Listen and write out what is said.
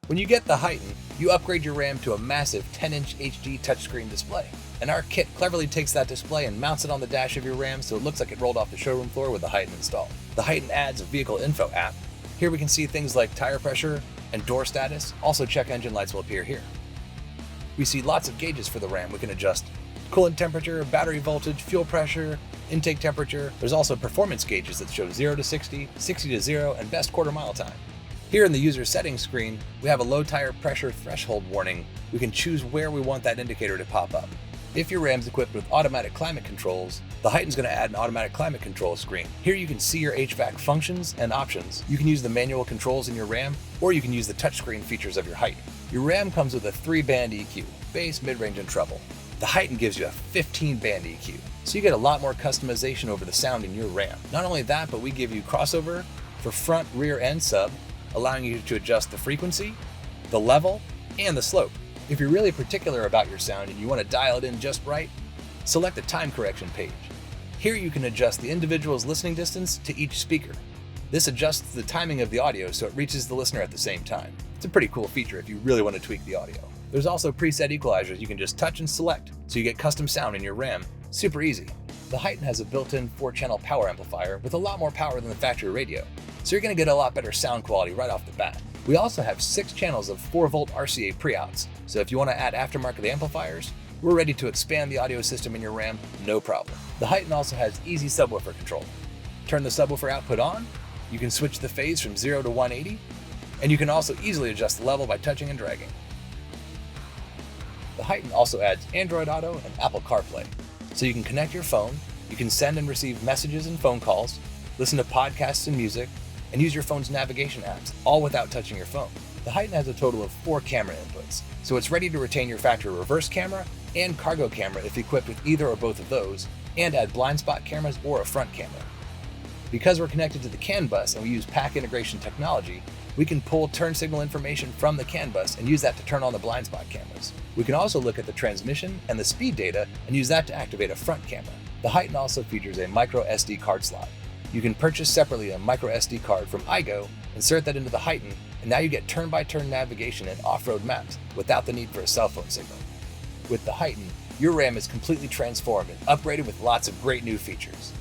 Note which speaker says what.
Speaker 1: When you get the Heighten, you upgrade your RAM to a massive 10-inch HD touchscreen display. And our kit cleverly takes that display and mounts it on the dash of your RAM so it looks like it rolled off the showroom floor with the Heighten installed. The Heighten adds a vehicle info app. Here we can see things like tire pressure and door status. Also, check engine lights will appear here. We see lots of gauges for the RAM. We can adjust coolant temperature, battery voltage, fuel pressure, intake temperature. There's also performance gauges that show 0 to 60, 60 to 0, and best quarter mile time. Here in the user settings screen, we have a low tire pressure threshold warning. We can choose where we want that indicator to pop up. If your RAM's equipped with automatic climate controls, the Heighten's going to add an automatic climate control screen. Here you can see your HVAC functions and options. You can use the manual controls in your RAM, or you can use the touchscreen features of your Heighten. Your RAM comes with a 3-band EQ, bass, mid-range, and treble. The Heighten gives you a 15-band EQ, so you get a lot more customization over the sound in your RAM. Not only that, but we give you crossover for front, rear, and sub, allowing you to adjust the frequency, the level, and the slope. If you're really particular about your sound and you want to dial it in just right, select the time correction page. Here you can adjust the individual's listening distance to each speaker. This adjusts the timing of the audio so it reaches the listener at the same time. It's a pretty cool feature if you really want to tweak the audio. There's also preset equalizers you can just touch and select, so you get custom sound in your RAM. Super easy. The Heighten has a built-in 4-channel power amplifier with a lot more power than the factory radio, so you're going to get a lot better sound quality right off the bat. We also have 6 channels of 4-volt RCA pre-outs, so if you want to add aftermarket amplifiers, we're ready to expand the audio system in your RAM, no problem. The Heighten also has easy subwoofer control. Turn the subwoofer output on, you can switch the phase from 0 to 180, and you can also easily adjust the level by touching and dragging. The Heighten also adds Android Auto and Apple Carplay, so you can connect your phone, you can send and receive messages and phone calls, listen to podcasts and music, and use your phone's navigation apps, all without touching your phone. The Heighten has a total of 4 camera inputs, so it's ready to retain your factory reverse camera and cargo camera if equipped with either or both of those, and add blind spot cameras or a front camera. Because we're connected to the CAN bus and we use pack integration technology, we can pull turn signal information from the CAN bus and use that to turn on the blind spot cameras. We can also look at the transmission and the speed data and use that to activate a front camera. The Heighten also features a micro SD card slot. You can purchase separately a micro SD card from iGo, insert that into the Heighten, and now you get turn-by-turn navigation and off-road maps without the need for a cell phone signal. With the Heighten, your RAM is completely transformed and upgraded with lots of great new features.